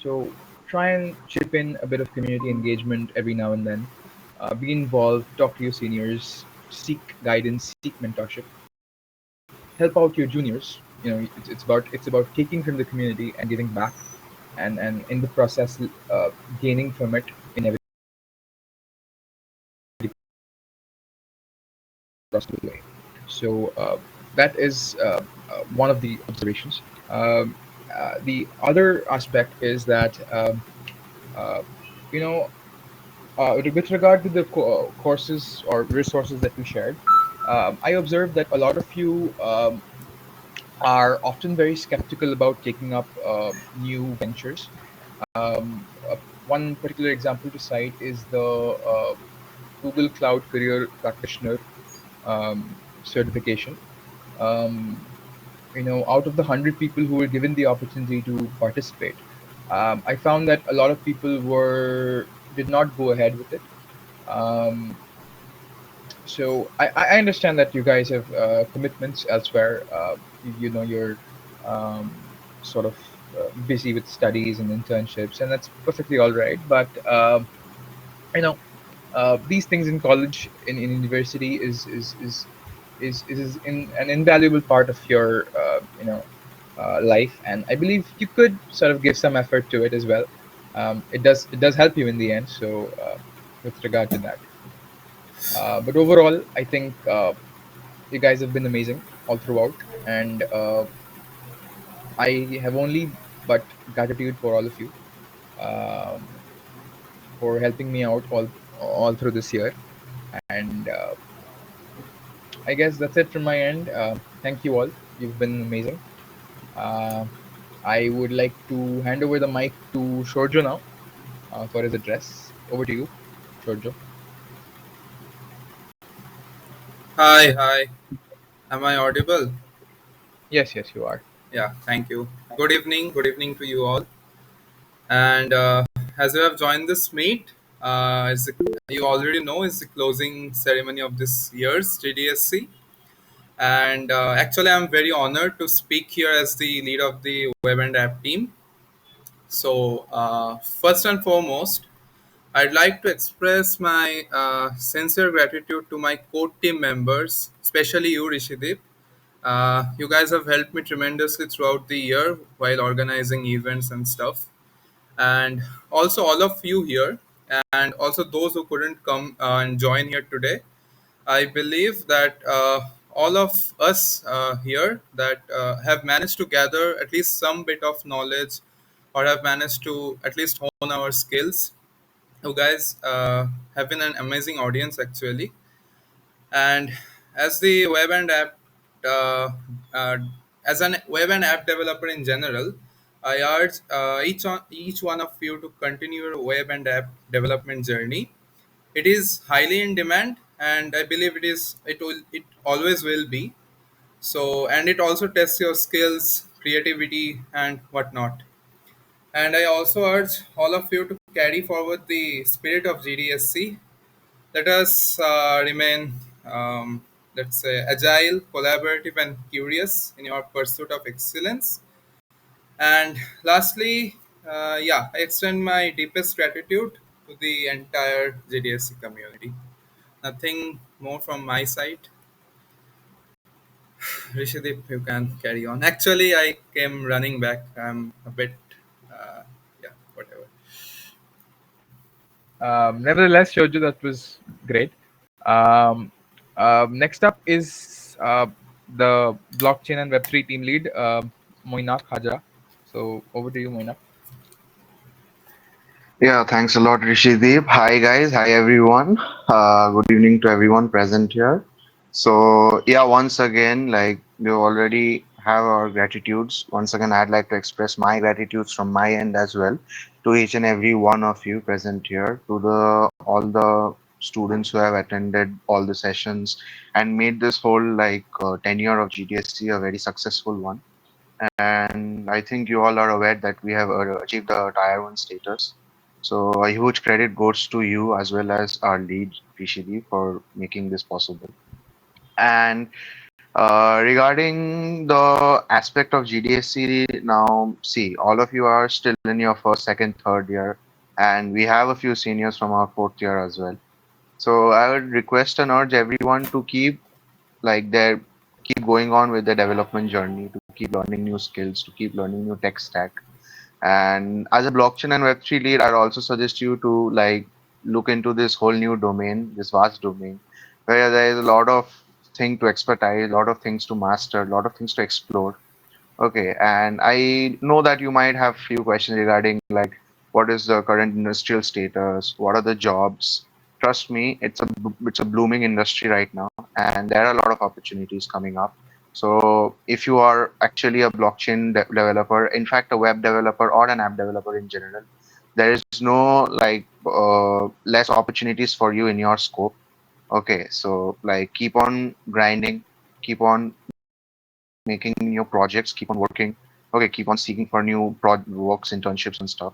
So try and chip in a bit of community engagement every now and then. Be involved, talk to your seniors, seek guidance, seek mentorship, help out your juniors. It's about taking from the community and giving back, and in the process, gaining from it in every possible way. So that is one of the observations. Um, the other aspect is that uh, you know with regard to the courses or resources that we shared, I observed that a lot of you are often very skeptical about taking up new ventures. One particular example to cite is the Google Cloud Career Practitioner certification. Um, out of the 100 people who were given the opportunity to participate, I found that a lot of people were did not go ahead with it. Um, so I understand that you guys have commitments elsewhere. You're sort of busy with studies and internships, and that's perfectly all right. But you know, these things in college, in university, is an invaluable part of your life, and I believe you could sort of give some effort to it as well. It does help you in the end. So with regard to that. But overall, I think you guys have been amazing all throughout, and I have only but gratitude for all of you um, for helping me out all through this year. And I guess that's it from my end. Thank you all. You've been amazing. Uh, I would like to hand over the mic to Shorjo now for his address. Over to you, Shorjo. Hi, hi. Am I audible? Yes, yes, you are. Yeah, thank you. Good evening. Good evening to you all. And as you have joined this meet, you already know, is the closing ceremony of this year's GDSC. And actually, I'm very honored to speak here as the lead of the web and app team. So, first and foremost, I'd like to express my sincere gratitude to my core team members, especially you, Rishideep. You guys have helped me tremendously throughout the year while organizing events and stuff. And also, all of you here, and also those who couldn't come and join here today. I believe that all of us here that have managed to gather at least some bit of knowledge or have managed to at least hone our skills. You guys have been an amazing audience actually. And as the web and app, uh, uh, as an web and app developer in general, I urge each one of you to continue your web and app development journey. It is highly in demand, and I believe it always will be. So, and it also tests your skills, creativity, and whatnot. And I also urge all of you to carry forward the spirit of GDSC. Let us remain, let's say, agile, collaborative, and curious in your pursuit of excellence. And lastly, yeah, I extend my deepest gratitude to the entire GDSC community. Nothing more from my side. Rishidip, you can carry on. Actually, I came running back. I'm a bit, uh, yeah, whatever. Nevertheless, Shorjo, that was great. Um, Next up is the blockchain and Web3 team lead, Moinak Haja. So over to you, Moinak. Yeah, thanks a lot, Rishideep. Hi, guys. Hi, everyone. Good evening to everyone present here. So, yeah, once again, like we already have our gratitudes. Once again, I'd like to express my gratitudes from my end as well to each and every one of you present here, to the all the students who have attended all the sessions and made this whole tenure of GDSC a very successful one. And I think you all are aware that we have achieved the Tier 1 status. So a huge credit goes to you as well as our lead, Rishidi, for making this possible. And Regarding the aspect of GDSC, now see, all of you are still in your first, second, third year, and we have a few seniors from our fourth year as well. So I would request and urge everyone to keep like their keep going on with their development journey, to keep learning new skills, to keep learning new tech stack. And as a blockchain and Web3 lead, I'd also suggest you to like look into this whole new domain, this vast domain, where there is a lot of thing to expertise, a lot of things to master, a lot of things to explore. Okay, and I know that you might have few questions regarding like what is the current industrial status, what are the jobs. Trust me, it's a blooming industry right now, and there are a lot of opportunities coming up. So if you are actually a blockchain developer, in fact a web developer or an app developer in general, there is no like less opportunities for you in your scope. Okay, so like keep on grinding, keep on making new projects, keep on working. Okay, keep on seeking for new works, internships, and stuff.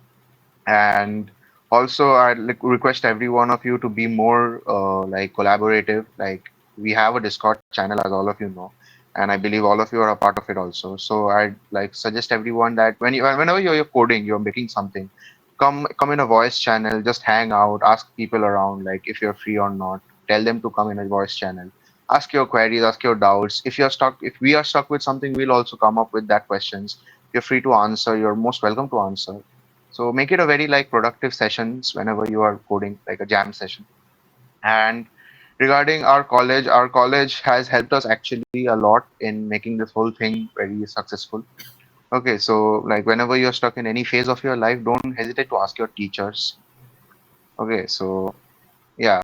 And also, I like request every one of you to be more like collaborative. Like we have a Discord channel, as all of you know, and I believe all of you are a part of it also. So I like suggest everyone that whenever you're coding, you're making something, come in a voice channel, just hang out, ask people around, like if you're free or not. Tell them to come in a voice channel. Ask your queries, ask your doubts. If we are stuck with something, we'll also come up with that questions. You're free to answer. You're most welcome to answer. So make it a very like productive sessions whenever you are coding, like a jam session. And regarding our college has helped us actually a lot in making this whole thing very successful. Okay, so like whenever you're stuck in any phase of your life, don't hesitate to ask your teachers. Okay, so yeah,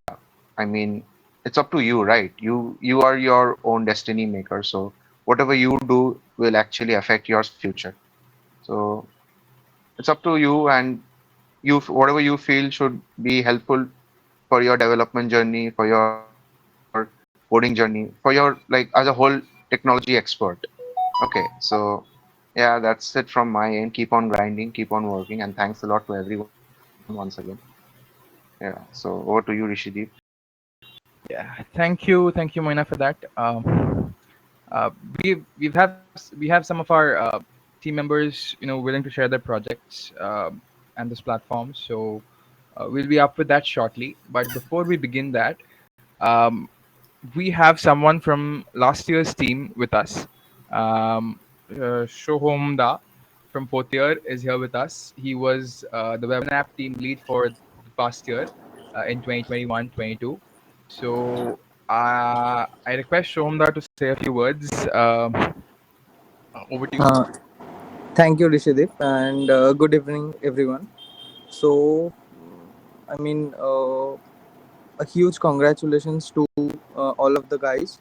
I mean, it's up to you, right? You are your own destiny maker. So whatever you do will actually affect your future. So it's up to you, and whatever you feel should be helpful for your development journey, for your coding journey, for your like as a whole technology expert. Okay, so yeah, that's it from my end. Keep on grinding, keep on working, and thanks a lot to everyone once again. Yeah, so over to you, Rishideep. Yeah, thank you, Moina, for that. We have some of our team members, willing to share their projects and this platform. So we'll be up with that shortly. But before we begin that, um, we have someone from last year's team with us. Shohom Da from fourth year is here with us. He was the web and app team lead for the past year in 2021-22. So I request Shoham Da to say a few words. Over to you. Uh, Thank you, Rishideep, and good evening, everyone. So, I mean, a huge congratulations to all of the guys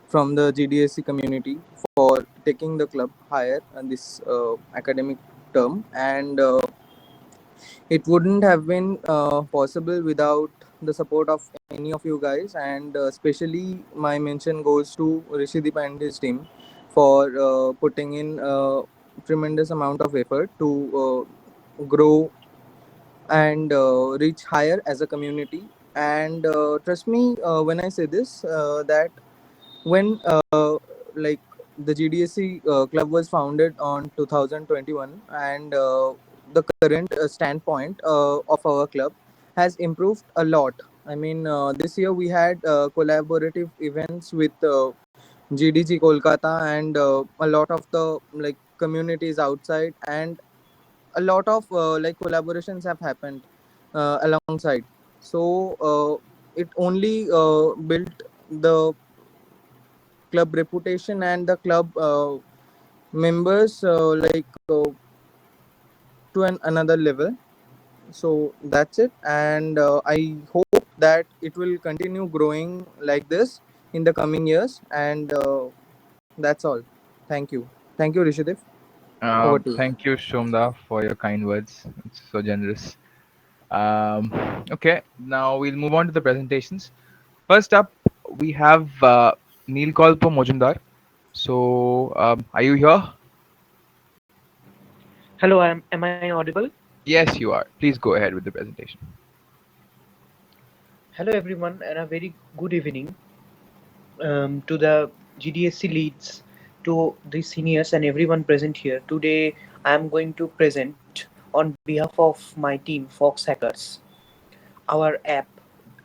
from the GDSC community for taking the club higher in this academic term, and it wouldn't have been possible without the support of any of you guys, and especially my mention goes to Rishideep and his team for putting in tremendous amount of effort to grow and reach higher as a community. And trust me when I say this, that when like the GDSC club was founded on 2021, and the current standpoint of our club has improved a lot. I mean, this year we had collaborative events with GDG Kolkata and a lot of the like communities outside, and a lot of like collaborations have happened alongside. So it only built the club reputation and the club members to another level. So that's it, and I hope that it will continue growing like this in the coming years, and that's all. Thank you, Rishidev. Over to you. Thank you, Shomda, for your kind words. It's so generous. Okay, now we'll move on to the presentations. First up, we have Neelkalpa Mojumdar. So, are you here? Hello, am I audible? Yes, you are. Please go ahead with the presentation. Hello, everyone, and a very good evening to the GDSC leads to the seniors and everyone present here. Today, I am going to present on behalf of my team, Fox Hackers, our app,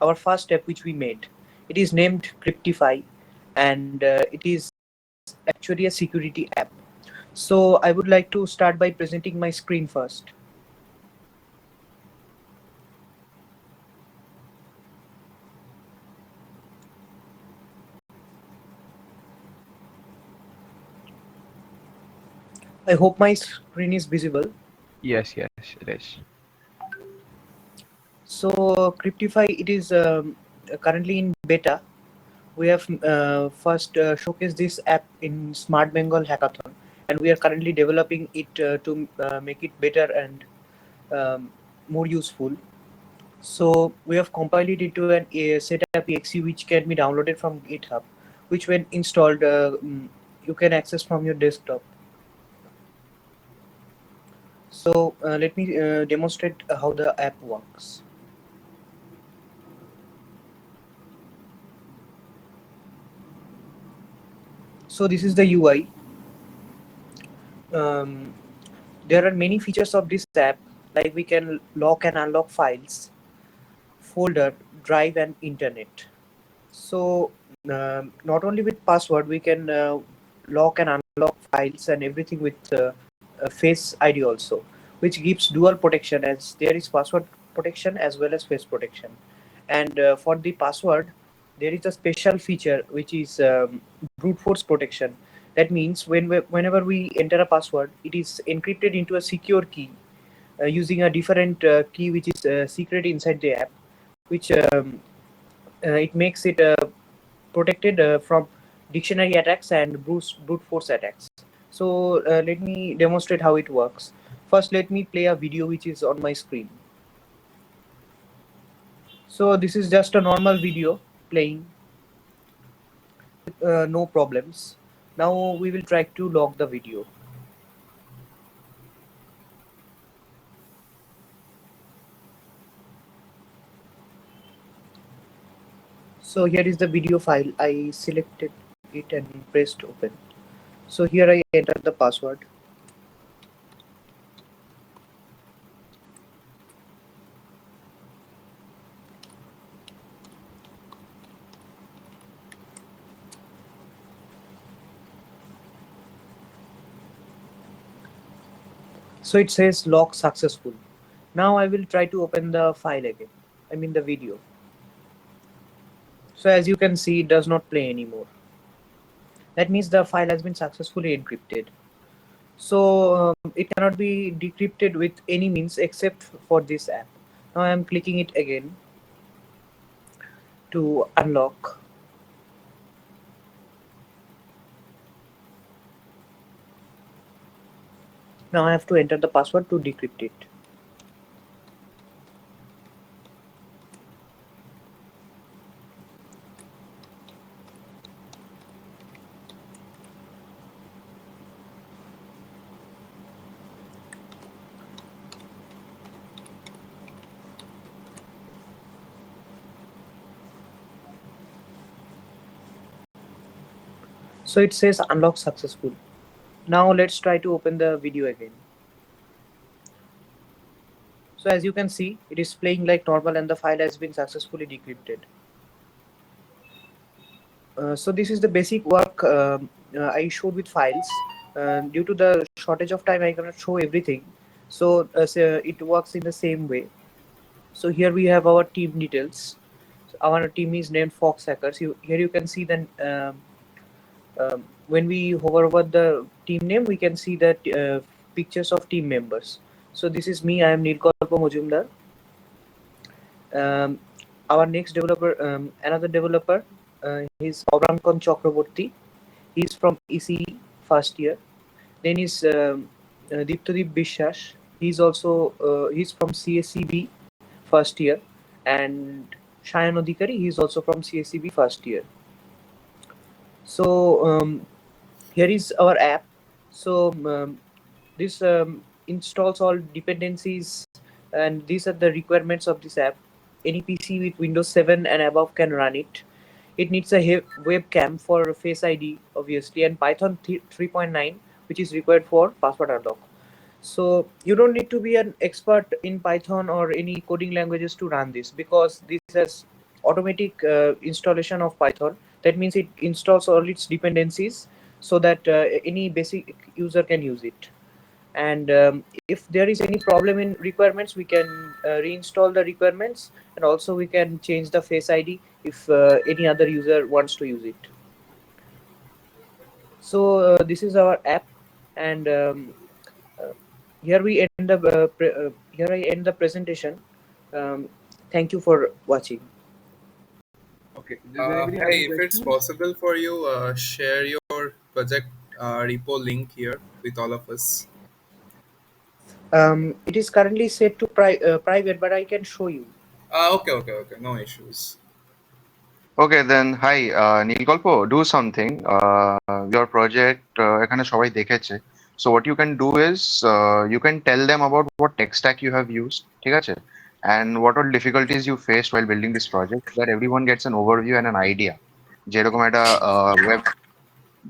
our first app which we made. It is named Cryptify, and it is actually a security app. So, I would like to start by presenting my screen first. I hope my screen is visible. Yes, yes, it is. So, Cryptify, it is currently in beta. We have first showcased this app in Smart Bengal Hackathon, and we are currently developing it to make it better and um, more useful. So we have compiled it into an setup exe which can be downloaded from GitHub, which when installed you can access from your desktop. So let me demonstrate how the app works. So this is the UI. Um, there are many features of this app, like we can lock and unlock files, folder, drive, and internet. So not only with password, we can lock and unlock files and everything with a face ID also, which gives dual protection, as there is password protection as well as face protection. And for the password, there is a special feature which is brute force protection. That means whenever we enter a password, it is encrypted into a secure key using a different key which is secret inside the app, which it makes it protected from dictionary attacks and brute force attacks. So let me demonstrate how it works. First, let me play a video which is on my screen. So this is just a normal video playing with no problems. Now we will try to log the video. So here is the video file. I selected it and pressed open. So here I enter the password. So it says lock successful. Now I will try to open the file again. I mean the video. So as you can see, it does not play anymore. That means the file has been successfully encrypted. So it cannot be decrypted with any means except for this app. Now I am clicking it again to unlock. Now I have to enter the password to decrypt it. So it says unlock successful. Now let's try to open the video again. So as you can see, it is playing like normal and the file has been successfully decrypted. So this is the basic work I showed with files. Due to the shortage of time, I cannot show everything. So it works in the same way. So here we have our team details. So our team is named Fox Hackers. Here you can see then when we hover over the team name, we can see that pictures of team members. So this is me. I am Nilkalpa Mojumdar. Um, our next developer, another developer, is Abrankon Chakraborty. He's from ECE first year. Then is Diptodip Bishas. He's from CSCB first year, and Shayan Odhikari. He's also from CSCB first year. So here is our app. So this installs all dependencies, and these are the requirements of this app. Any PC with Windows 7 and above can run it. It needs a webcam for Face ID, obviously, and Python 3.9, which is required for password unlock. So you don't need to be an expert in Python or any coding languages to run this, because this has automatic installation of Python. That means it installs all its dependencies so that any basic user can use it. And if there is any problem in requirements, we can reinstall the requirements, and also we can change the Face ID if any other user wants to use it. So this is our app, and uh, here I end the presentation. Um, Thank you for watching. Okay. Does anybody have Hey, any if it's questions? possible for you, share your project repo link here with all of us. It is currently set to private, but I can show you. Okay, no issues. Okay, then hi, নীলকল্প, do something. Your project এখানে সবাই দেখেছে. So what you can do is you can tell them about what tech stack you have used, ঠিক আছে? And what all difficulties you faced while building this project, so that everyone gets an overview and an idea. যেরকম একটা web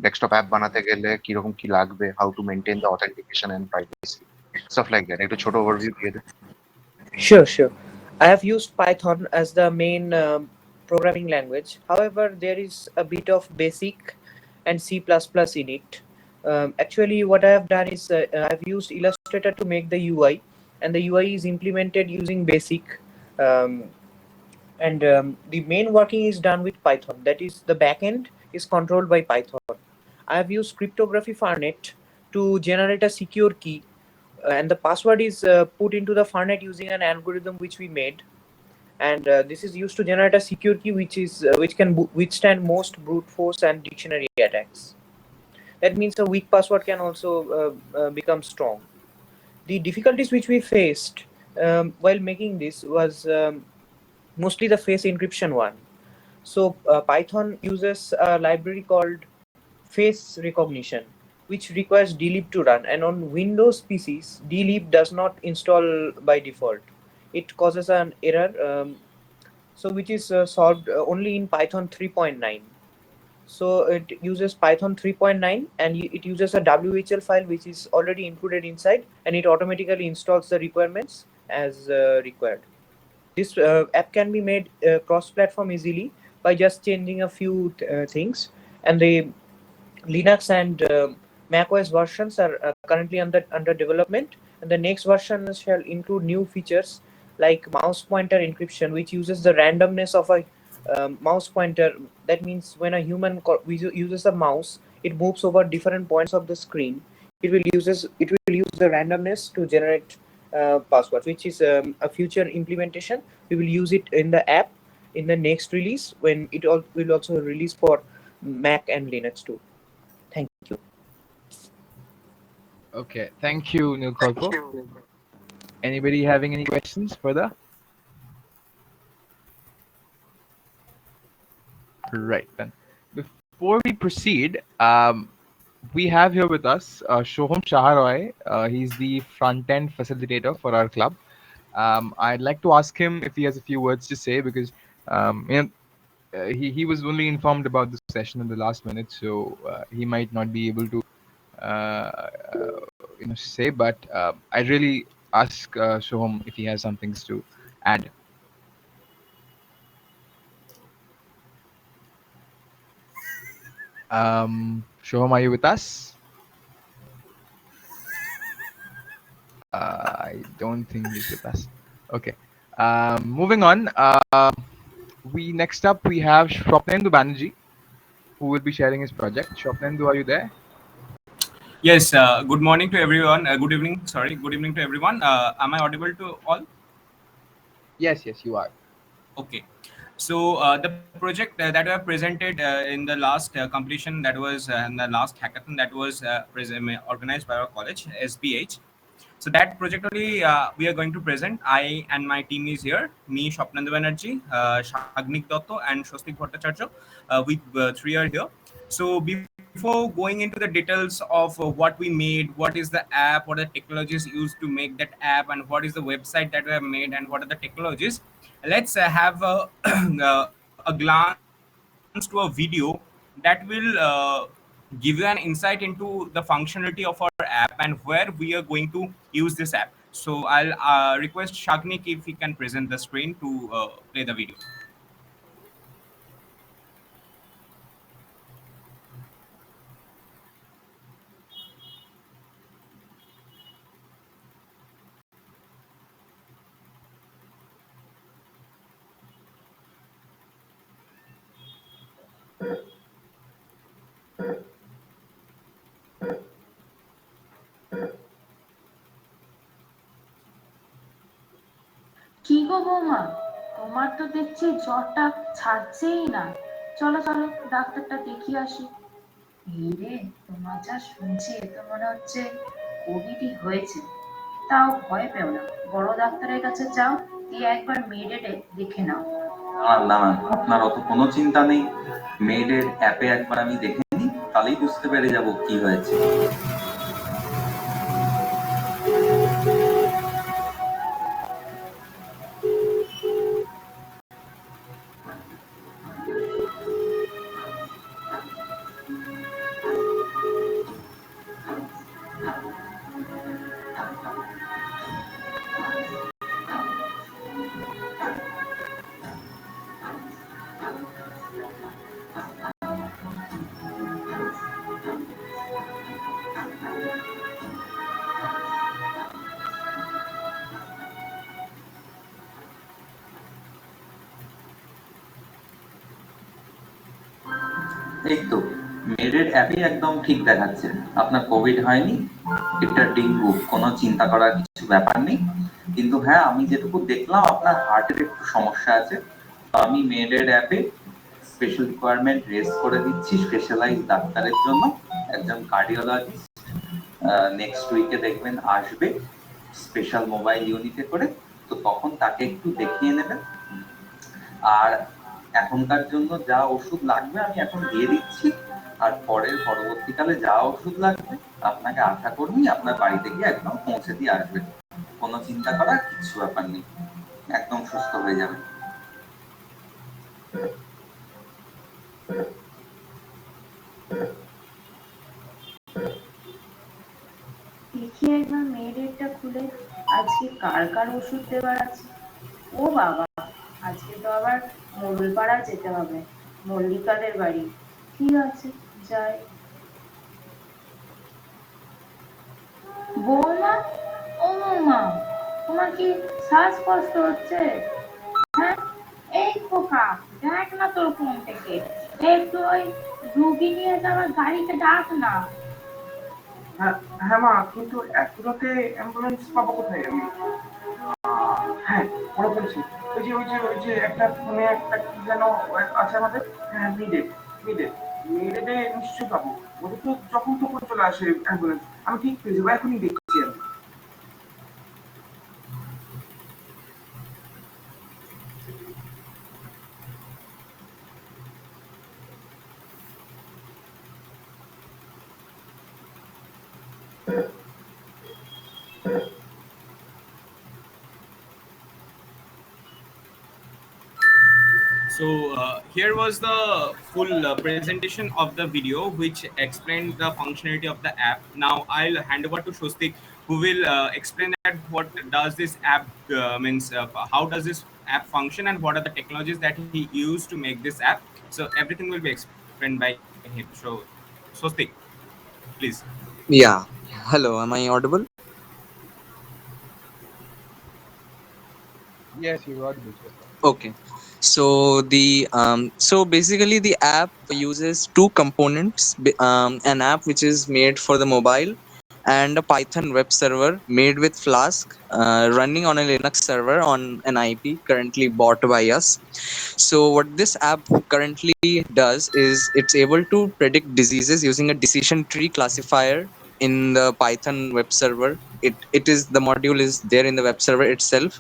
desktop app বানাতে গেলে কিরকম কি লাগবে, how to maintain the authentication and privacy, stuff like that. একটু ছোট overview দিয়ে দে. Sure, sure. I have used Python as the main programming language. However, there is a bit of Basic and C++ in it. Actually, what I have done is I've used Illustrator to make the UI, and the UI is implemented using Basic. Um, and the main working is done with Python. That is, the backend is controlled by Python. I have used cryptography Farnet to generate a secure key, and the password is put into the Farnet using an algorithm which we made, and this is used to generate a secure key which can withstand most brute force and dictionary attacks. That means a weak password can also become strong. The difficulties which we faced while making this was mostly the face encryption one. So Python uses a library called face recognition, which requires dlib to run, and on Windows PCs, dlib does not install by default. It causes an error, so which is solved only in Python 3.9. So it uses Python 3.9, and it uses a WHL file which is already included inside, and it automatically installs the requirements as required. This app can be made cross-platform easily by just changing a few things, and the Linux and macOS versions are currently under development, and the next version shall include new features like mouse pointer encryption, which uses the randomness of a mouse pointer. That means when a human uses a mouse, it moves over different points of the screen. It will use the randomness to generate passwords, which is a future implementation. We will use it in the app in the next release, when it will also release for Mac and Linux too. Thank you. Okay. Thank you, Nilkolpo. Anybody having any questions further? Right then. Before we proceed, we have here with us Shoham Shaharoy. He's the front-end facilitator for our club. I'd like to ask him if he has a few words to say, because he was only informed about this session in the last minute, so he might not be able to say. But I'd really ask Shoham if he has some things to add. Shoham, are you with us? I don't think he's with us. Okay. Moving on. Next up we have Swapnendu Banerjee, who will be sharing his project. Swapnendu, are you there? Yes, good morning to everyone. Good evening, sorry. Good evening to everyone. Am I audible to all? Yes, you are. Okay. So the project that I presented in the last completion, that was in the last hackathon, that was organized by our college, SBH. So that project only we are going to present. I and my team is here. Me, Shopnand Banerjee, Shagnik Dotto, and Shostik Bhattacharya. We three are here. So before going into the details of what we made, what is the app, what are the technologies used to make that app, and what is the website that we have made, and what are the technologies, let's have a glance on to a video that will give you an insight into the functionality of our app and where we are going to use this app. So I'll request Shagnik if he can present the screen to play the video. কি গো বৌমা, তোমার তো দেখছি জ্বরটা ছাড়ছেই না। চলো চলো ডাক্তারটা দেখিয়ে আসি। এই রে, তোমার যা শুনছি এ তো মনে হচ্ছে কোভিডই হয়েছে। তাও ভয় পেও না, বড় ডাক্তারের কাছে যাও, দিয়ে একবার মেডেটে দেখে নাও। না না, আপনার অত কোনো চিন্তা নেই। মেডের অ্যাপে একবার আমি দেখে নিই, তাহলেই বুঝতে পেরে যাব কি হয়েছে। এই তো মেডের অ্যাপে একদম ঠিক দেখাচ্ছে আপনার কোভিড হয়নি, এটা ডেঙ্গু, কোনো চিন্তা করার কিছু ব্যাপার নেই। কিন্তু হ্যাঁ, আমি যেটুকু দেখলাম আপনার হার্টের একটু সমস্যা আছে। তো আমি মেডের অ্যাপে স্পেশাল রিকোয়ারমেন্ট রেজ করে দিচ্ছি স্পেশালাইজ ডাক্তারের জন্য, একজন কার্ডিওলজিস্ট নেক্সট উইকে দেখবেন আসবে স্পেশাল মোবাইল ইউনিটে করে। তো তখন তাকে একটু দেখিয়ে নেবেন। আর এখনকার জন্য যা ওষুধ লাগবে আমি এখন দিয়ে দিচ্ছি, আর পরবর্তীকালে যা ওষুধ লাগবে আপনাকে আশা করি আপনার বাড়িতে গিয়ে একদম পৌঁছে দিয়ে আসবে। কোনো চিন্তা করার কিছু ব্যাপার নেই, একদম সুস্থ হয়ে যাবে। দেখি একবার মেডেটটা খুলে আজকে কার কার ওষুধ দেওয়ার আছে। ও বাবা, আজকে তো আবার মোড়লপাড়া যেতে হবে, মল্লিকাদের বাড়ি। ঠিক আছে, যাই। বৌমা, ও বৌমা, তোমার কি শ্বাসকষ্ট হচ্ছে? হ্যাঁ, এই খোকা, দেখ না তোর ফোন থেকে, একটু ওই রুগী নিয়ে যাওয়ার গাড়িতে ডাক না। হ্যাঁ মা, কিন্তু এত রাতে অ্যাম্বুলেন্স পাবো কোথায় আমি? হ্যাঁ, মনে পড়েছে, ওই যে একটা ফোনে একটা কি যেন আছে আমাদের। হ্যাঁ, মিডে নিশ্চয়ই পাবো। ওদের তো যখন তখন চলে আসে অ্যাম্বুলেন্স। আমি ঠিক পেয়ে যাবো, এখনই দেখছি আমি। So here was the full presentation of the video, which explained the functionality of the app. Now I'll hand over to Shostik, who will explain that what does this app means, how does this app function, and what are the technologies that he used to make this app. So everything will be explained by him. So Shostik, please. Yeah. Hello, am I audible? Yes, you're audible, sir. Okay. So basically the app uses two components, an app which is made for the mobile and a Python web server made with Flask, running on a Linux server on an IP currently bought by us. So what this app currently does is it's able to predict diseases using a decision tree classifier in the Python web server. It is, the module is there in the web server itself.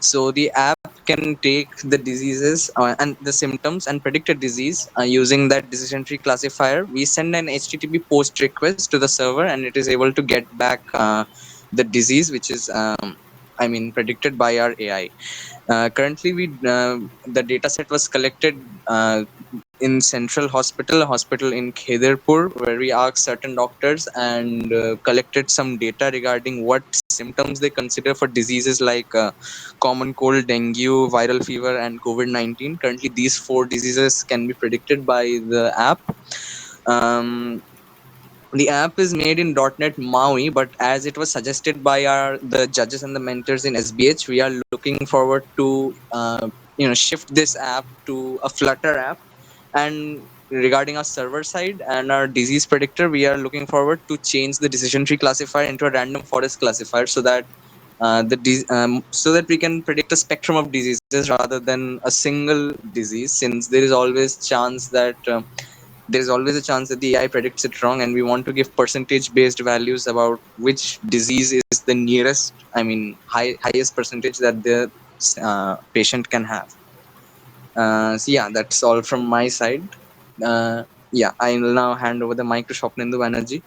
So the app can take the diseases and the symptoms and predict a disease using that decision tree classifier. We send an HTTP post request to the server, and it is able to get back the disease which is predicted by our AI. Currently, the data set was collected in Central Hospital, a hospital in Khedarpur, where we asked certain doctors and collected some data regarding what symptoms they consider for diseases like common cold, dengue, viral fever, and COVID-19. Currently, these four diseases can be predicted by the app. Um, the app is made in .NET MAUI, but as it was suggested by the judges and the mentors in SBH, we are looking forward to shift this app to a Flutter app. And regarding our server side and our disease predictor, we are looking forward to change the decision tree classifier into a random forest classifier, so that so that we can predict a spectrum of diseases rather than a single disease, since there is always a chance that the AI predicts it wrong, and we want to give percentage based values about which disease is the nearest, highest percentage that the patient can have. So yeah, that's all from my side. Uh, yeah, I will now hand over the mic to Shopnendu Banerjee.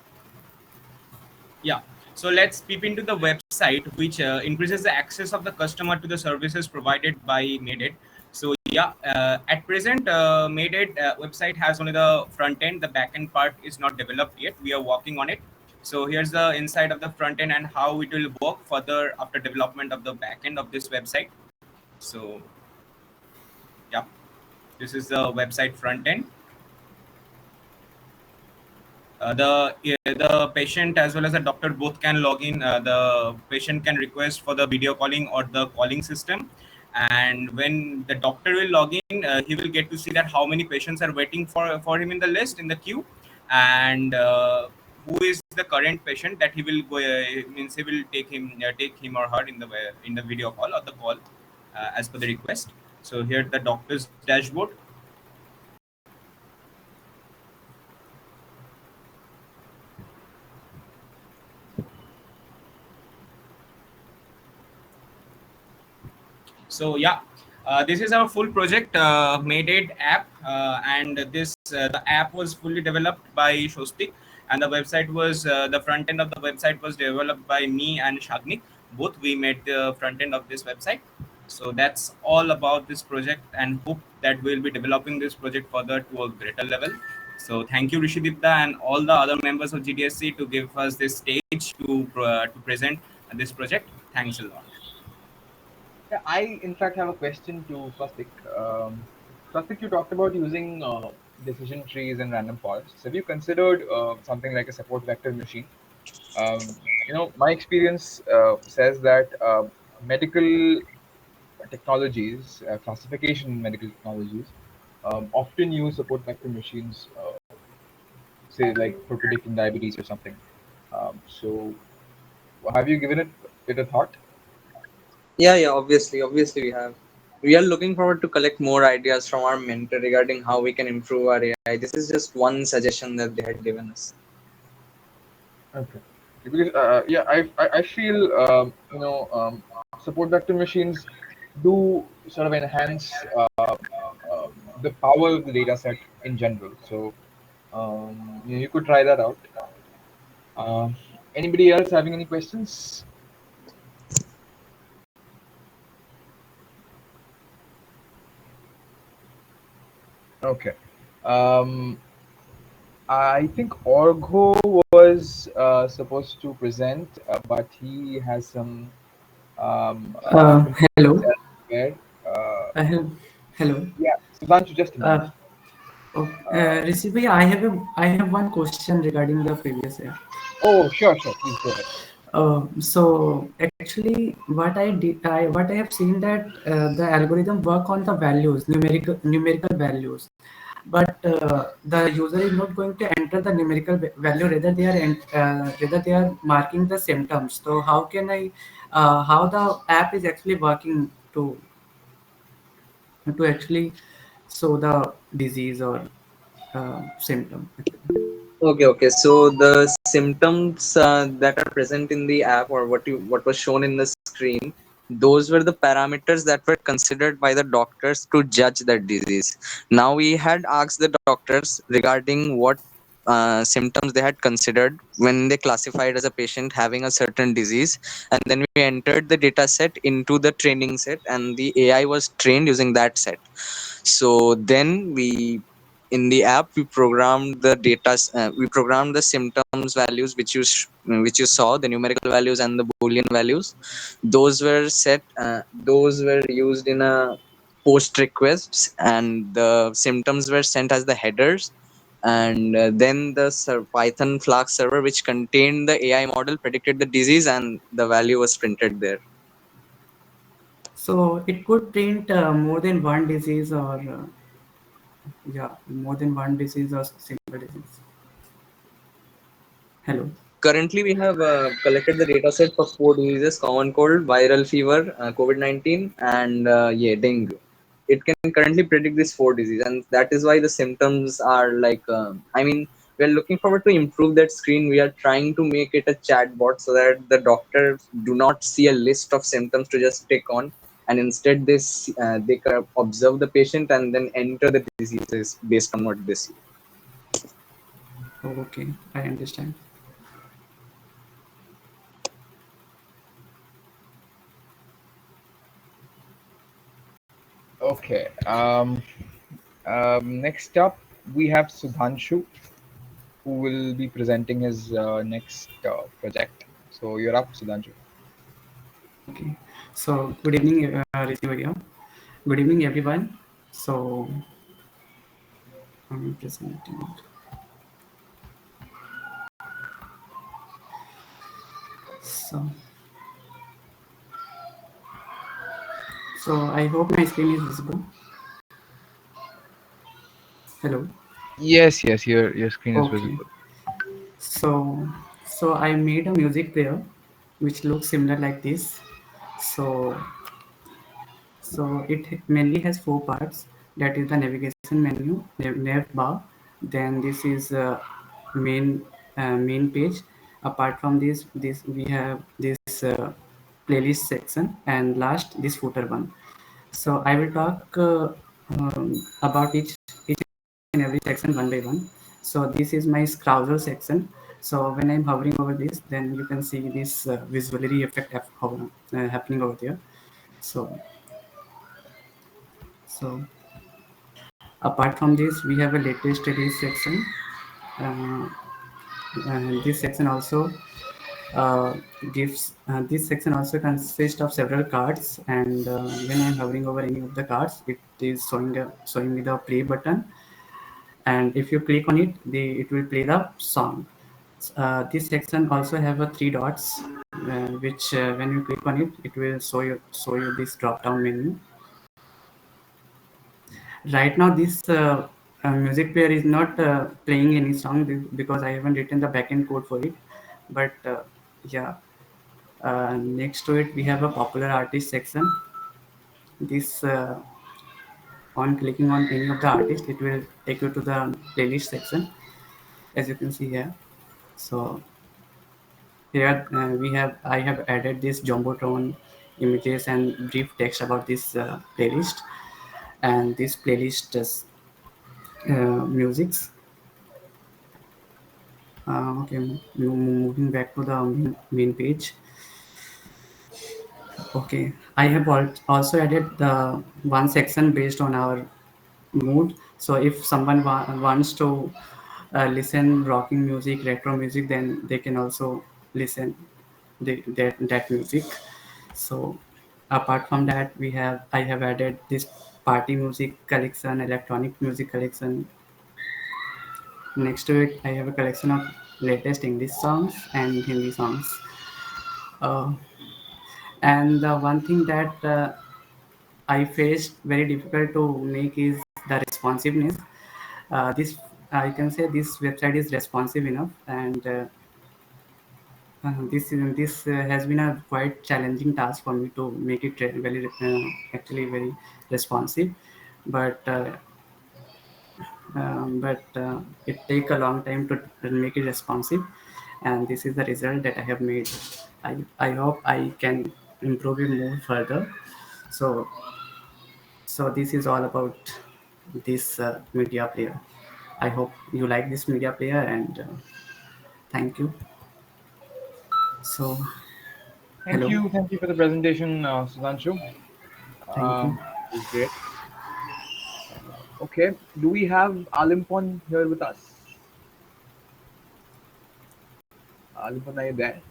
Yeah. So let's peep into the website, which increases the access of the customer to the services provided by MadeIt. So yeah, at present, MadeIt website has only the front end. The back end part is not developed yet. We are working on it. So here's the inside of the front end and how it will work further after development of the back end of this website. So yeah, this is the website front end. The patient as well as the doctor both can log in. The patient can request for the video calling or the calling system, and when the doctor will log in, he will get to see that how many patients are waiting for him in the list in the queue, and who is the current patient that he will go, means he will take him or her in the video call or the call as per the request. So here the doctor's dashboard. So yeah, this is our full project, Made It app, and the app was fully developed by Shostik, and the website was the front end of the website was developed by me and Shagnik. Both we made the front end of this website. So that's all about this project, and hope that we'll be developing this project further to a greater level. So thank you, Rishidipta, and all the other members of GDSC to give us this stage to present this project. Thanks a lot. Yeah, I in fact have a question to Swastik. Swastik, you talked about using decision trees and random forests. Have you considered something like a support vector machine? My experience says that medical technologies, classification medical technologies, often use support vector machines, say like for predicting diabetes or something. So, have you given it a thought? Yeah, obviously we have. We are looking forward to collect more ideas from our mentor regarding how we can improve our AI. This is just one suggestion that they had given us. Okay. Because yeah, I feel support vector machines do sort of enhance the power of the data set in general. So you could try that out. Uh, Anybody else having any questions? Okay. Um, I think Orgo was supposed to present, but he has some commitments Hello. elsewhere. Uh, I have hello. yeah, Sudhanshu, just a minute. Uh, oh, Uh, Rishi bhai, I have one question regarding the previous year. oh, sure, please go ahead. So actually, what I have seen that the algorithm work on the values, numerical values, but the user is not going to enter the numerical value. Rather they are marking the symptoms. So how the app is actually working to actually show the disease or symptom actually. Okay. So the symptoms that are present in the app, or what was shown in the screen, those were the parameters that were considered by the doctors to judge that disease. Now we had asked the doctors regarding what symptoms they had considered when they classified as a patient having a certain disease, and then we entered the data set into the training set, and the AI was trained using that set. So then we in the app we programmed the data, we programmed the symptoms values which you saw, the numerical values and the boolean values. Those were set, those were used in a post requests, and the symptoms were sent as the headers. And then the Python Flask server, which contained the AI model, predicted the disease, and the value was printed there. So it could print more than one disease, or yeah, more than one disease or single disease. Hello. Currently, we have collected the data set for four diseases: common cold, viral fever, COVID-19, and yeah, dengue. It can currently predict these four diseases, and that is why the symptoms are like. I mean, we are looking forward to improve that screen. We are trying to make it a chatbot so that the doctors do not see a list of symptoms to just tick on, and instead they kind of observe the patient and then enter the diseases based on what they see. Oh, okay, I understand. Okay. Next up, we have Sudhanshu, who will be presenting his next project. So you're up, Sudhanshu. Okay. So good evening, Rishi. Good evening, everyone. So I'm presenting. So so I hope my screen is visible. Hello. Yes, yes, your screen is Okay. visible. So I made a music player which looks similar like this. So so it mainly has four parts. That is the navigation menu, nav bar. Then this is main main page. Apart from this we have this playlist section, and last this footer one. So I will talk about each and every section one by one. So this is my Scrouser section. So when I'm hovering over this, then you can see this visually effect happening over there. So so apart from this, we have a latest release section. Uh, and this section also uh, gives this section also consists of several cards, and when I'm hovering over any of the cards, it is showing me the play button, and if you click on it, it will play the song. This section also have a three dots, which when you click on it, it will show you this drop down menu. Right now, this music player is not playing any song because I haven't written the backend code for it. But yeah, next to it we have a popular artist section. This on clicking on any of the artists, it will take you to the playlist section, as you can see here. So here I have added this jumbotron images and brief text about this playlist, and this playlist is musics. Okay, moving back to the main page. Okay, I have also added the one section based on our mood. So if someone wants to listen rocking music, retro music, then they can also listen that music. So apart from that, I have added this party music collection, electronic music collection. Next to it, I have a collection of latest English songs and Hindi songs. Uh, and the one thing that I faced very difficult to make is the responsiveness. This I can say this website is responsive enough, and this has been a quite challenging task for me to make it very actually very responsive, but it take a long time to make it responsive, and this is the result that I have made. I hope I can improve it more further. So so this is all about this media player. I hope you like this media player, and thank you. So hello, Thank you for the presentation, Sudhanshu. thank you. It was great. Okay, do we have Alimpon here with us? Alimpon, are you there?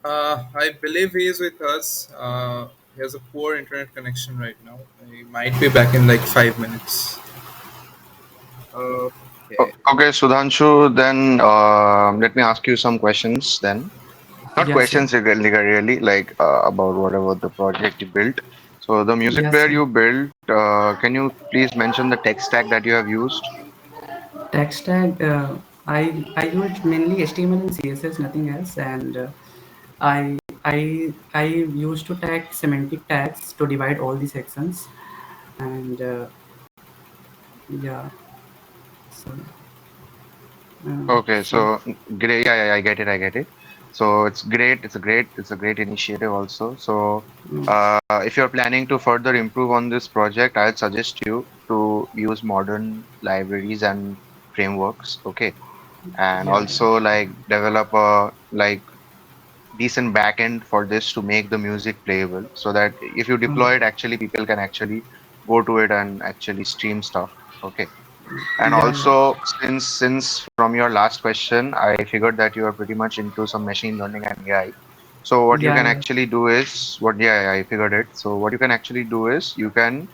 I believe he is with us. He has a poor internet connection right now. He might be back in like 5 minutes. Okay. Okay, Sudhanshu, then let me ask you some questions then. Not Yes, sir. questions really, like about whatever the project you built. So the music Yes, player sir. you built, can you please mention the tech stack that you have used? Tech stack. I use mainly HTML and CSS, nothing else, and I used to tag semantic tags to divide all the sections, and yeah. So Okay, so so great. Yeah, I get it. I get it. So it's great. It's a great initiative also. So if you're planning to further improve on this project, I'd suggest you to use modern libraries and frameworks. Okay, and yeah, yeah, also like develop a like decent backend for this to make the music playable, so that if you deploy it, actually people can actually go to it and actually stream stuff. Okay. And yeah, yeah, also, since from your last question, I figured that you are pretty much into some machine learning and AI. So what you yeah, can yeah. actually do is what yeah, I figured it. So what you can actually do is you can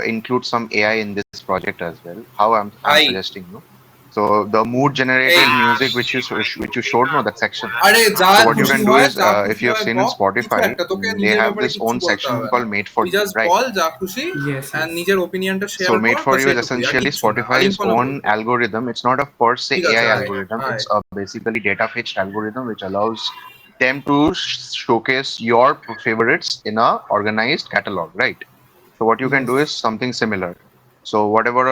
include some AI in this project as well. How I'm Hi. suggesting you. So the mood Hey. generated music which you showed no that section. আরে যা So what you খুশি can do হয় is যা খুশি if you have হয় seen in বক, কিছু Spotify, একটা, তোকে they নিজের have ব্যাপারে this কিচ্ছু own বলতে section হবে না। called Made for তুই You, জাস্ট right? বল যা খুশি Yes, and yes. নিজের ওপিনিয়নটা শেয়ার So কর, Made for bus You is এটুকুই আর essentially কিচ্ছু না। Spotify's আলিঙ্গনও own বলবে। algorithm. It's not a per se ঠিক আছে, AI আয় algorithm. আয়। It's a basically data fetched algorithm which allows them to showcase your favorites in a organized catalog, right? So what you can do is Yes. something similar. So whatever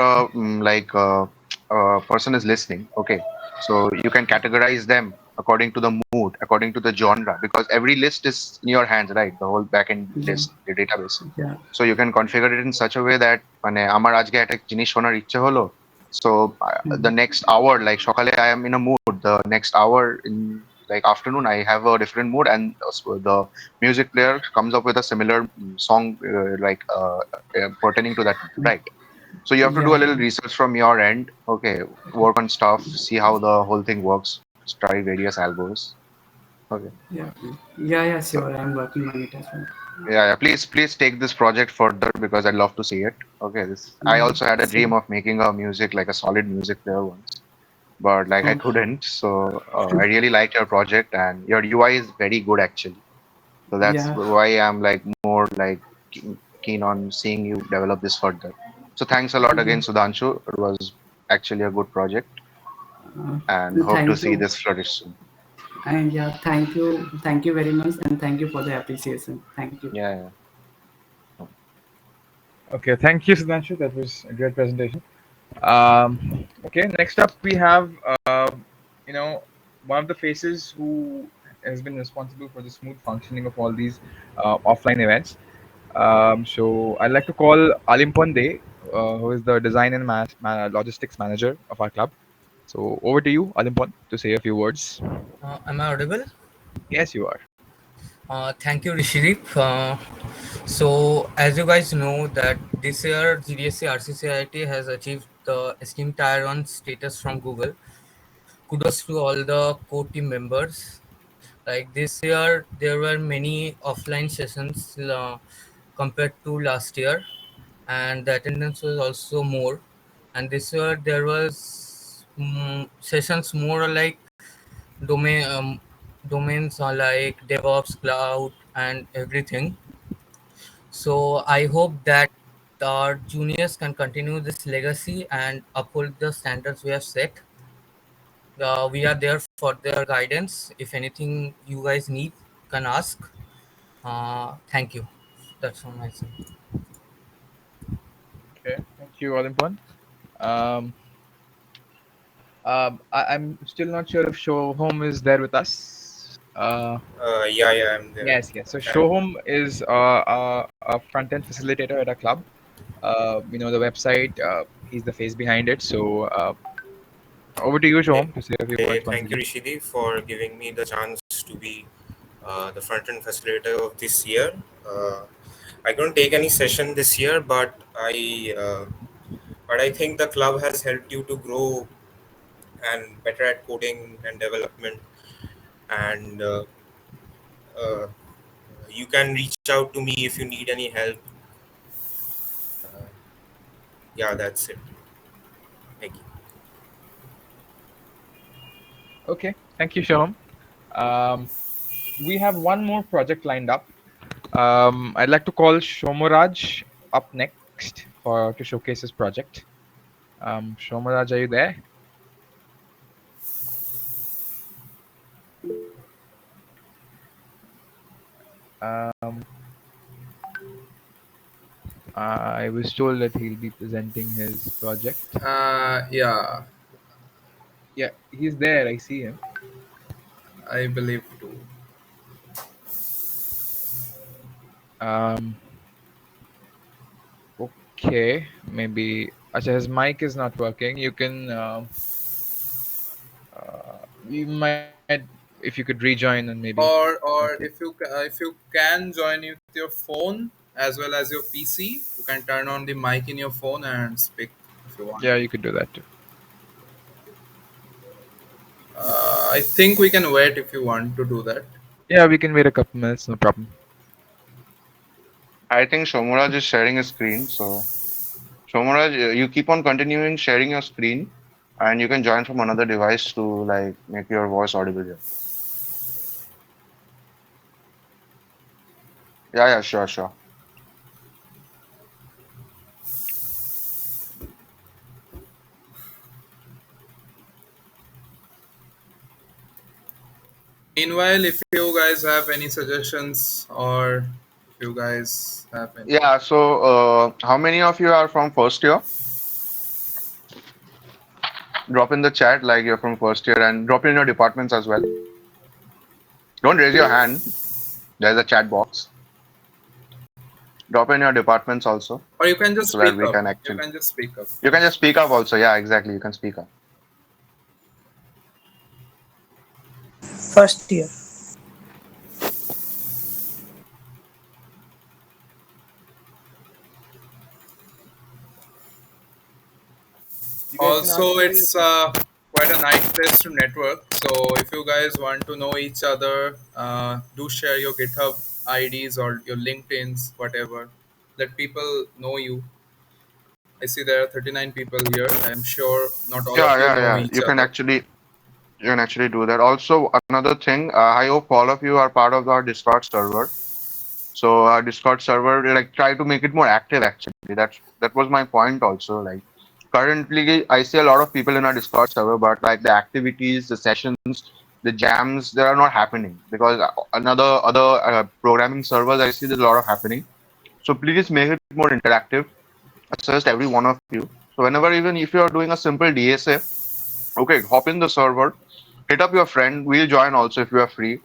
person is listening, okay. So you can categorize them according to the mood, according to the genre, because every list is in your hands, right? The whole backend Yeah, list, the database. yeah. So you can configure it in such a way that মানে আমার আজকে একটা জিনিস শোনার ইচ্ছে হলো, so the Mm. next hour, like সকালে I am in a mood, the next hour in like afternoon I have a different mood, and so the music player comes up with a similar song pertaining to that mood, right? So you have to do Yeah, a little yeah, research from your end, okay, work on stuff, see how the whole thing works, try various algos. Okay. yeah, yeah, yeah. So Sure, I'm working on it as well. yeah, please take this project further because I'd love to see it. Okay, this I Yeah, also had a sure. dream of making a music like a solid music player once, but like I Okay. couldn't. So I really liked your project, and your UI is very good actually. So that's Yeah, why I'm like more like keen on seeing you develop this further. So thanks a lot yeah. again, Sudhanshu. It was actually a good project, Uh, and hope to Thank see you. this flourish soon. And yeah, thank you very much, and thank you for the appreciation. Thank you. Yeah, yeah. Okay, thank you, Sudhanshu. That was a great presentation. Okay, next up we have you know one of the faces who has been responsible for the smooth functioning of all these offline events. So I'd like to call Alimpon De, who is the design and logistics manager of our club. So over to you, Alimpon, to say a few words. Am I audible? Yes, you are. Thank you, Rishidip. So, as you guys know, that this year GDSC RCCIIT has achieved the esteemed Tier 1 status from Google. Kudos to all the core team members. Like this year, there were many offline sessions compared to last year, and the attendance was also more. And this year, there was sessions more like domain domains are like DevOps, cloud, and everything. So I hope that our juniors can continue this legacy and uphold the standards we have set. We are there for their guidance. If anything you guys need, you can ask. Thank you. That's from my side. Okay, thank you, Alimpon. Um, I'm still not sure if Shohom is there with us. Yeah, I'm there. Yes, yes. So Shohom is a front end facilitator at a club. The website. He's the face behind it. So over to you, Okay. Shohom, to say a few words once Thank you, again. Rishidi, for giving me the chance to be the front end facilitator of this year. Uh, I couldn't take any session this year, but I think the club has helped you to grow and better at coding and development, and uh, you can reach out to me if you need any help. Uh, yeah, that's it. Thank you. Okay, thank you, Shaham. Um, we have one more project lined up. I'd like to call Shomoraj up next to showcase his project. Shomoraj, are you there? Um, I was told that he'll be presenting his project. Yeah, Yeah, he's there. I see him. I believe too. Um, okay, maybe. Acha, his mic is not working. You can. You might, if you could rejoin and maybe. Or Okay. if you can join with your phone as well as your PC, you can turn on the mic in your phone and speak if you want. Yeah, you could do that too. I think we can wait if you want to do that. Yeah, we can wait a couple minutes. No problem. I think Shomuraj is sharing a screen. So, Shomuraj, you keep on continuing sharing your screen, and you can join from another device to like make your voice audible here. Yeah, yeah, sure, sure. Meanwhile, if you guys have any suggestions or if you guys have any. Yeah. So, how many of you are from first year? Drop in the chat like you're from first year, and drop in your departments as well. Don't raise your hand. There's a chat box. Drop in your departments also, Or you can just so that speak we up. can You actually. can just speak up. You can just speak up also. Yeah, exactly. You can speak up. First year. You guys can Also, answer. it's quite a nice place to network. So if you guys want to know each other, do share your GitHub IDs or your LinkedIn's, whatever. Let people know you. I see there are 39 people here. I'm sure not all Yeah, of you yeah, know yeah. each other. You can actually do that. Also, another thing, I hope all of you are part of our Discord server. So our Discord server, like, try to make it more active. Actually, that was my point also. Like, currently, I see a lot of people in our Discord server, but like the activities, the sessions, the jams, they are not happening because another other programming servers I see there's a lot of happening. So please make it more interactive. I suggest every one of you. So whenever, even if you are doing a simple DSA, okay, hop in the server, hit up your friend. We'll join also if you are free.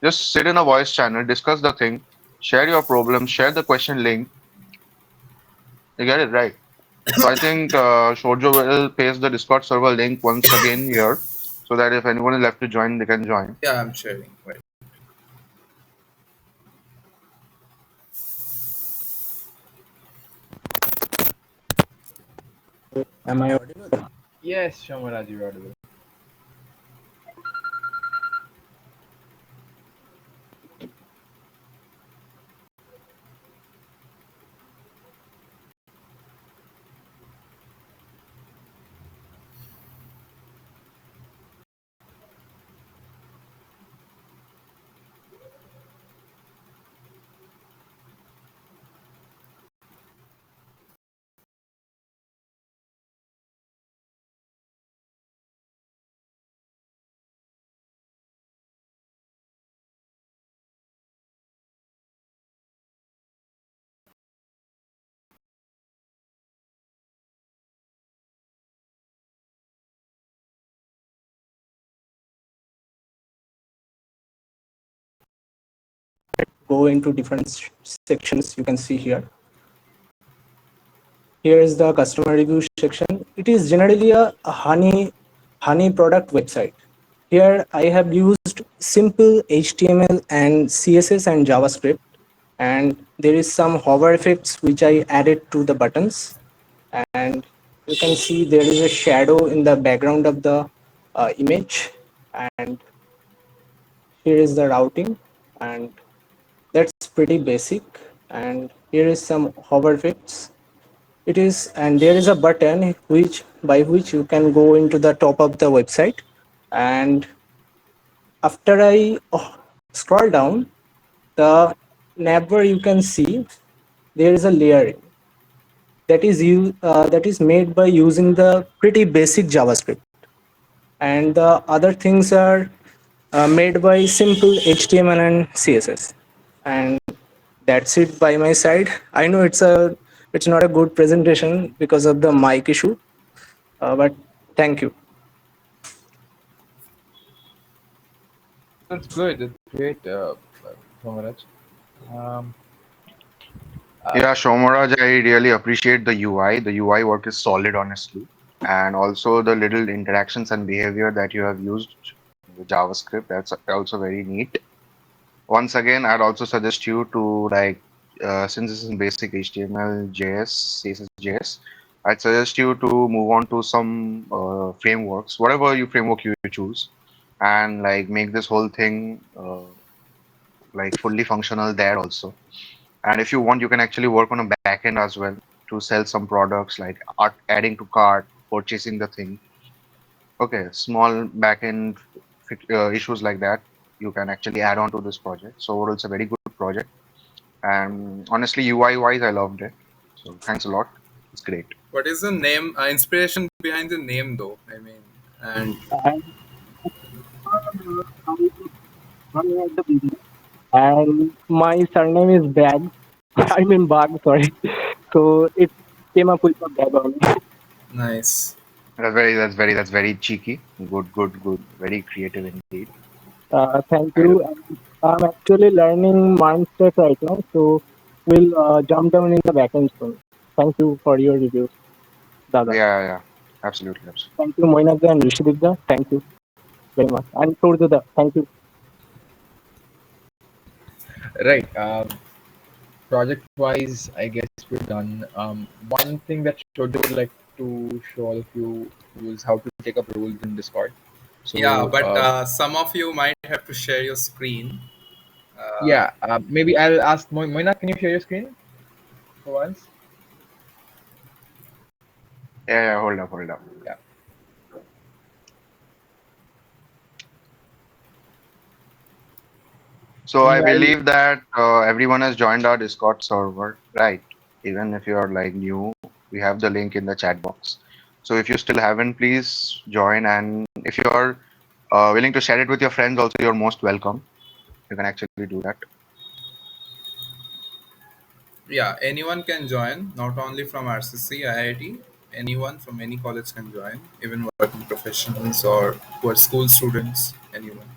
Just sit in a voice channel, discuss the thing, share your problem, share the question link. You get it right. So I think Shorjo will paste the Discord server link once again here, so that if anyone is left to join, they can join. Yeah, I'm sharing. Wait. Am I audible? Yes, Shomoraj, you're audible. Go into different sections. You can see here. Here is the customer review section. It is generally a honey product website. Here I have used simple HTML and CSS and JavaScript. and there is some hover effects which I added to the buttons, and you can see there is a shadow in the background of the image, and here is the routing, and that's pretty basic. And here is some hover effects. It is, and there is a button which by which you can go into the top of the website, and after I scroll down the navbar, you can see there is a layering that is made by using the pretty basic JavaScript, and the other things are made by simple HTML and CSS. And that's it by my side. I know it's not a good presentation because of the mic issue, but thank you. That's good. That's great, Kamaraj. Um, Yeah, Shomaraj, I really appreciate the UI. The UI work is solid, honestly. And also the little interactions and behavior that you have used with JavaScript, that's also very neat. Once again, I'd also suggest you to since this is basic HTML, JS, CSS, JS, I'd suggest you to move on to some frameworks, whatever you framework you choose, and like make this whole thing like fully functional there also. And if you want, you can actually work on a backend as well to sell some products like adding to cart, purchasing the thing. Okay, small backend issues like that you can actually add on to this project. So overall, it's a very good project. And honestly, UI wise, I loved it. So thanks a lot. It's great. What is the name, inspiration behind the name, though? I mean, and And my surname is Bag. I mean Bag, sorry. So it came up with a bag on. nice. That's very cheeky. Good. Very creative indeed. Thank I do. you. I'm actually learning Mindset right now, so we'll jump down in the backend soon. Thank you for your reviews, Dada. Yeah. Absolutely. Thank you, Moinagda and Rishidivda. Thank you very much. And Surjada, thank you. right. Project-wise, I guess we're done. One thing that Shode would like to show all of you was how to take up roles in Discord. Yeah, So, but some of you might have to share your screen. yeah, maybe I'll ask Moina, can you share your screen for once? Yeah. Hold up. Yeah. So I Meanwhile, believe that everyone has joined our Discord server, right? Even if you're like new, we have the link in the chat box. So if you still haven't, please join. And if you're willing to share it with your friends, also you're most welcome. You can actually do that. Yeah, anyone can join, not only from RCC, IIT. Anyone from any college can join, even working professionals or who are school students, anyone.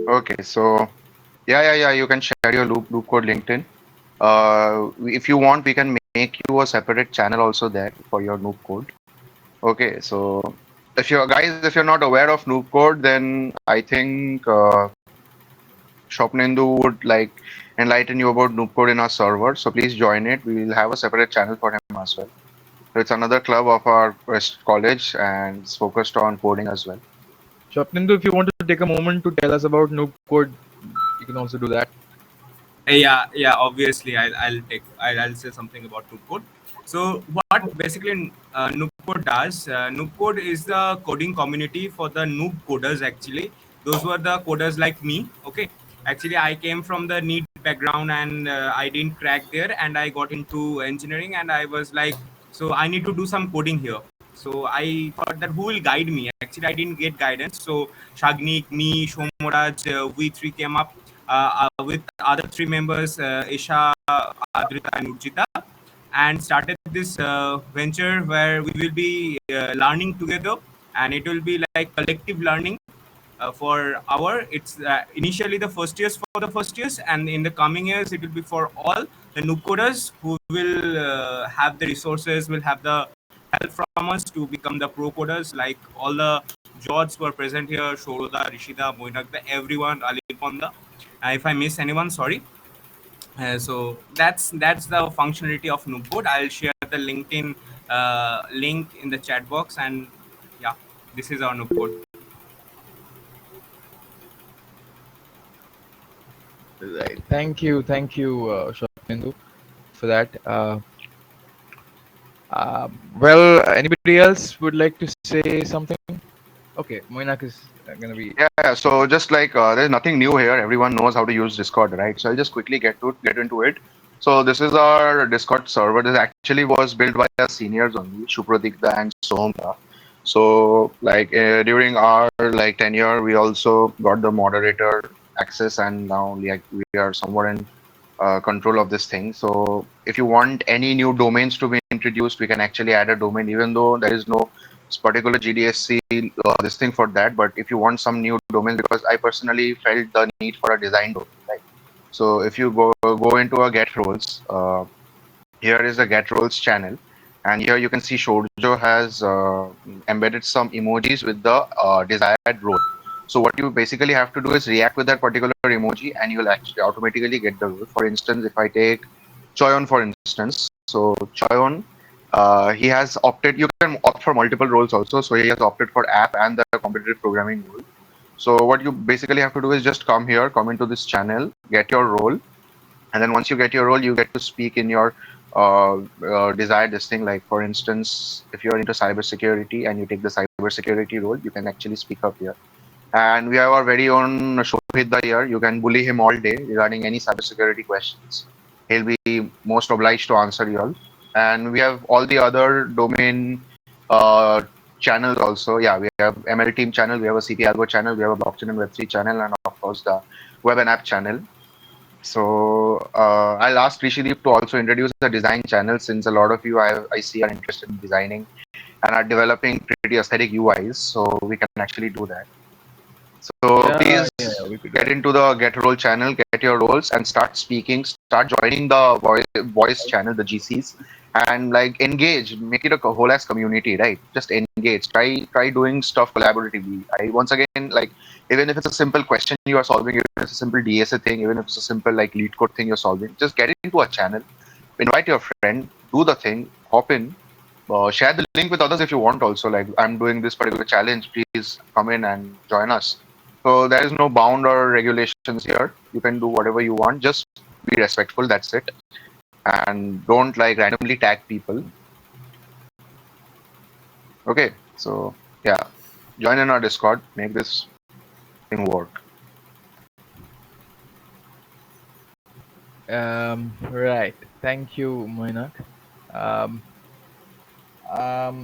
Okay, so yeah. You can share your loop code LinkedIn. If you want, we can make you a separate channel also there for your noob code. Okay, so if you're not aware of noob code, then I think Shopnindu would like enlighten you about noob code in our server. So please join it. We will have a separate channel for him as well. So it's another club of our West College and it's focused on coding as well. Shopnindu, if you want to take a moment to tell us about Noob Code, you can also do that. Yeah. Obviously, I'll say something about Noob Code. So what basically Noob Code does? Noob Code is the coding community for the noob coders. Actually, those were the coders like me. Okay, actually, I came from the NEET background and I didn't crack there, and I got into engineering, and I was like, so I need to do some coding here. So I thought that who will guide me? Actually, I didn't get guidance. So Shagnik, me, Shomoraj, we three came up with other three members, Isha, Adrita, and Urjita, and started this venture where we will be learning together, and it will be like collective learning for our. It's initially the first years for the first years, and in the coming years, it will be for all the noob coders who will have the resources, will have the help from us to become the pro coders. Like all the George were present here, Shoroda, Rishida, Moinakda, everyone, Aliponda. If I miss anyone, sorry. So that's the functionality of Noobcode. I'll share the LinkedIn link in the chat box, and yeah, this is our Noobcode. Right. Thank you, Shobhendu, for that. Well, anybody else would like to say something? Okay, Moinak is gonna be. Yeah, so just like there's nothing new here. Everyone knows how to use Discord, right? So I'll just quickly get into it. So this is our Discord server. This actually was built by our seniors only, Shupradikta and Somda. So like during our like tenure, we also got the moderator access, and now like we are somewhat in control of this thing. So if you want any new domains to be introduced, we can actually add a domain, even though there is no particular GDSC this thing for that. But if you want some new domain, because I personally felt the need for a design domain, right? So if you go into a get roles, here is the get roles channel, and here you can see Shoujo has embedded some emojis with the desired role. So what you basically have to do is react with that particular emoji, and you'll actually automatically get the role. For instance, if I take Choyon for instance, so Choyon, he has opted. You can opt for multiple roles also. So he has opted for app and the competitive programming role. So what you basically have to do is just come here, come into this channel, get your role, and then once you get your role, you get to speak in your desired this thing. Like for instance, if you're into cybersecurity and you take the cybersecurity role, you can actually speak up here. And we have our very own Shobhit here. You can bully him all day regarding any cybersecurity questions. He'll be most obliged to answer you all. And we have all the other domain channels also. Yeah, we have ML team channel, we have a CP Algo channel, we have a blockchain and Web3 channel, and of course the web and app channel. So I'll ask Rishideep to also introduce the design channel, since a lot of you I see are interested in designing and are developing pretty aesthetic UIs. So we can actually do that. So please We could do get that. into the get role channel, get your roles, and start speaking. Start joining the voice channel, the GCs, and like engage. Make it a whole ass community, right? Just engage. Try doing stuff collaboratively. I once again like, even if it's a simple question you are solving, even if it's a simple DSA thing, even if it's a simple like lead code thing you're solving, just get into a channel, invite your friend, do the thing, hop in, share the link with others if you want also. Like, I'm doing this particular challenge, please come in and join us. So there is no bound or regulations here. You can do whatever you want. Just be respectful. That's it. And don't like randomly tag people. Okay. So yeah, join in our Discord. Make this thing work. Right. Thank you, Moinak.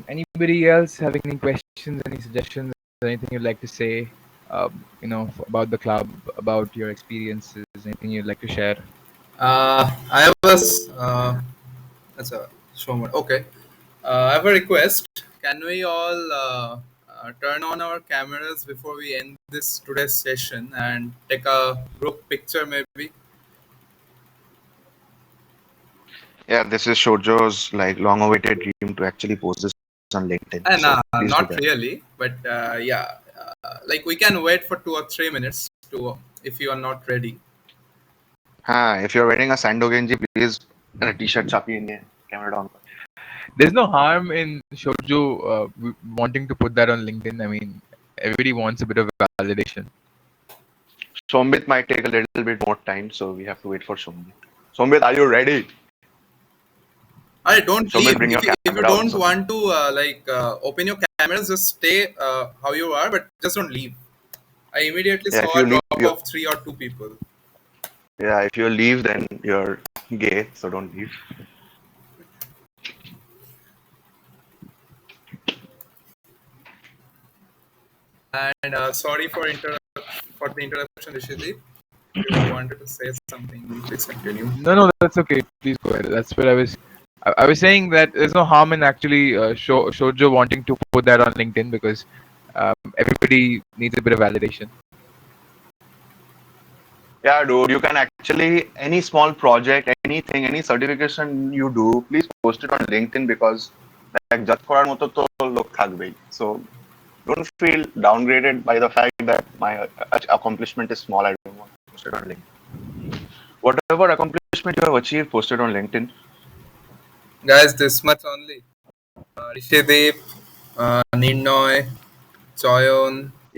Anybody else having any questions, any suggestions, anything you'd like to say? About the club, about your experiences, anything you'd like to share? I was that's a show mode. Okay. I have a request. Can we all turn on our cameras before we end this today's session and take a group picture, maybe? Yeah, this is Shojo's like long-awaited dream to actually post this on LinkedIn. And So please do not that. really, but yeah, like we can wait for 2 or 3 minutes to if you are not ready. If you're wearing a Sando Genji, please a t-shirt chapi in the camera down. There's no harm in Shoujo wanting to put that on LinkedIn. I mean, everybody wants a bit of validation. Sombit might take a little bit more time, so we have to wait for Sombit. Sombit, are you ready? I don't Sombit, leave. bring your If you camera don't also. want to open your cameras, just stay how you are, but just don't leave. I immediately Yeah, if saw you a leave, drop of 3 or 2 people. yeah, if you leave, then you're gay, so don't leave. And sorry for the interruption, Rishideep. If you wanted to say something, please continue. No, that's okay. Please go ahead. That's what I was. I was saying that there's no harm in actually Shoujo wanting to put that on LinkedIn, because everybody needs a bit of validation. Yeah, dude, you can actually, any small project, anything, any certification you do, please post it on LinkedIn, because like judge করার মতো তো লোক থাকবেই, so don't feel downgraded by the fact that my accomplishment is small. I don't want to post it on LinkedIn. Whatever accomplishment you have achieved, post it on LinkedIn. Guys, this much only. Rishideep, Nirnoy, Choyon.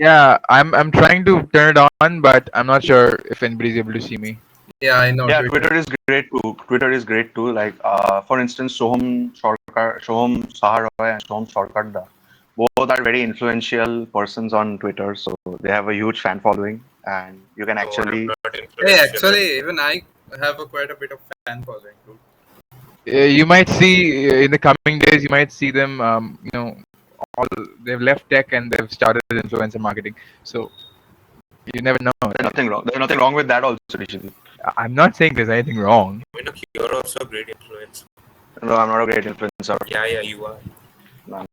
Yeah, I'm trying to turn it on, but I'm not sure if anybody's able to see me. Yeah, I know. Yeah, Twitter is great too. Twitter is great too. Like, for instance, Soham Saharoy and Soham Sarkarda, both are very influential persons on Twitter. So they have a huge fan following, and you can actually. Hey, actually, even I have quite a bit of fan following too. You might see in the coming days, you might see them. All they've left tech and they've started influencer marketing. So you never know. There's nothing wrong. There's nothing wrong with that also, Rishi. I'm not saying there's anything wrong. You're also a great influencer. No, I'm not a great influencer. Yeah, you are. No.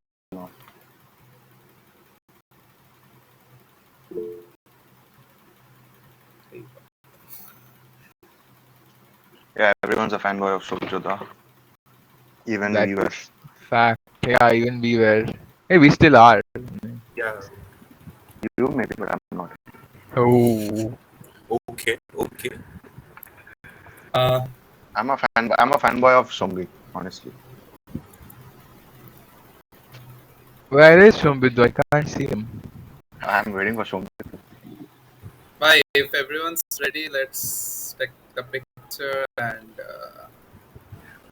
Yeah, everyone's a fanboy of Shobjota. Even we were. Fact. Yeah, even we were. Hey, we still are. Yeah. You maybe, but I'm not. Oh. Okay. I'm a fanboy of Shombi, honestly. Where is Shombid? I can't see him. I'm waiting for Shombi. Bye. If everyone's ready, let's take the picture and.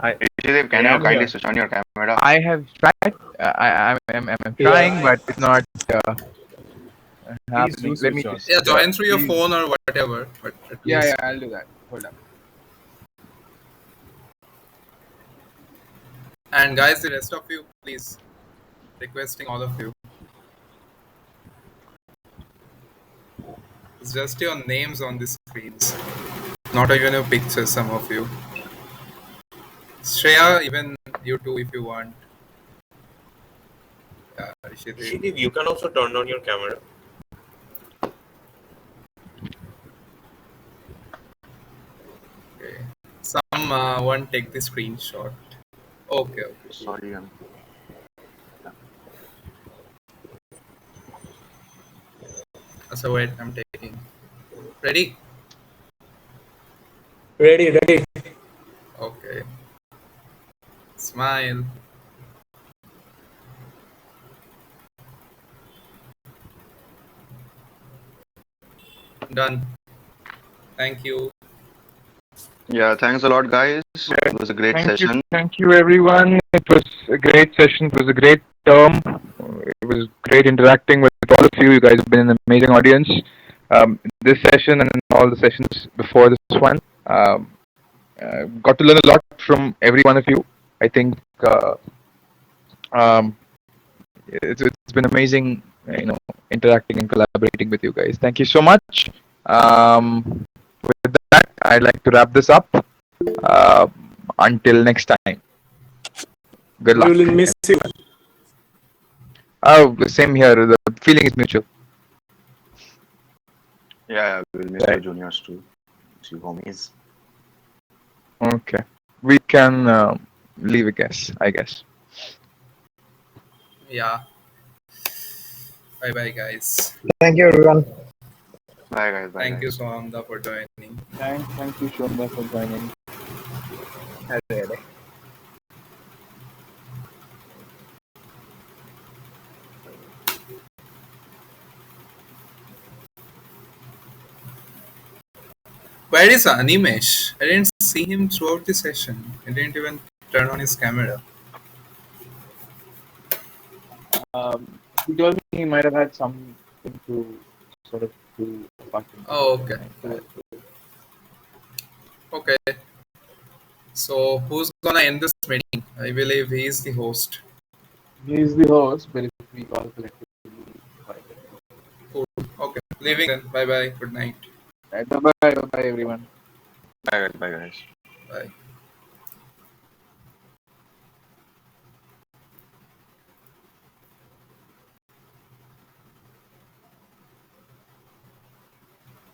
Rishidev, can you kindly switch on your camera? I have tried. I'm trying, but it's not happening. Let me just. Yeah, join through your phone or whatever. But at Yeah, least. I'll do that. Hold up. And guys, the rest of you, please, requesting all of you. It's just your names on the screens, not even your pictures. Some of you. Shreya, even you too, if you want. Yeah, Rishidev, you can also turn on your camera. Okay. Someone take the screenshot. Okay. Sorry. So wait, I'm taking. Ready? Ready. Okay. Smile. Done. Thank you. Yeah, thanks a lot, guys. It was a great session. Thank you, everyone. It was a great session. It was a great term. It was great interacting with all of you. You guys have been an amazing audience. This session and all the sessions before this one. Got to learn a lot from every one of you. I think it's been amazing, interacting and collaborating with you guys. Thank you so much. With that, I'd like to wrap this up. Until next time. Good luck. We will miss you. Oh, same here. The feeling is mutual. Yeah, we'll miss you juniors too. You homies. Okay. We can leave, I guess. Yeah. Bye, guys. Thank you, everyone. Bye, guys. Bye. Thank you, Swamda, for joining. Thank you, Shomda, for joining. Where is Animesh? I didn't see him throughout the session. He didn't even turn on his camera. He told me he might have had something to sort of do. Oh, okay. Okay. So, who's gonna end this meeting? I believe he is the host. He is the host, but if we all collectively. Cool. Okay. Leaving then. Bye. Good night. Bye, everyone. Bye, guys. Bye.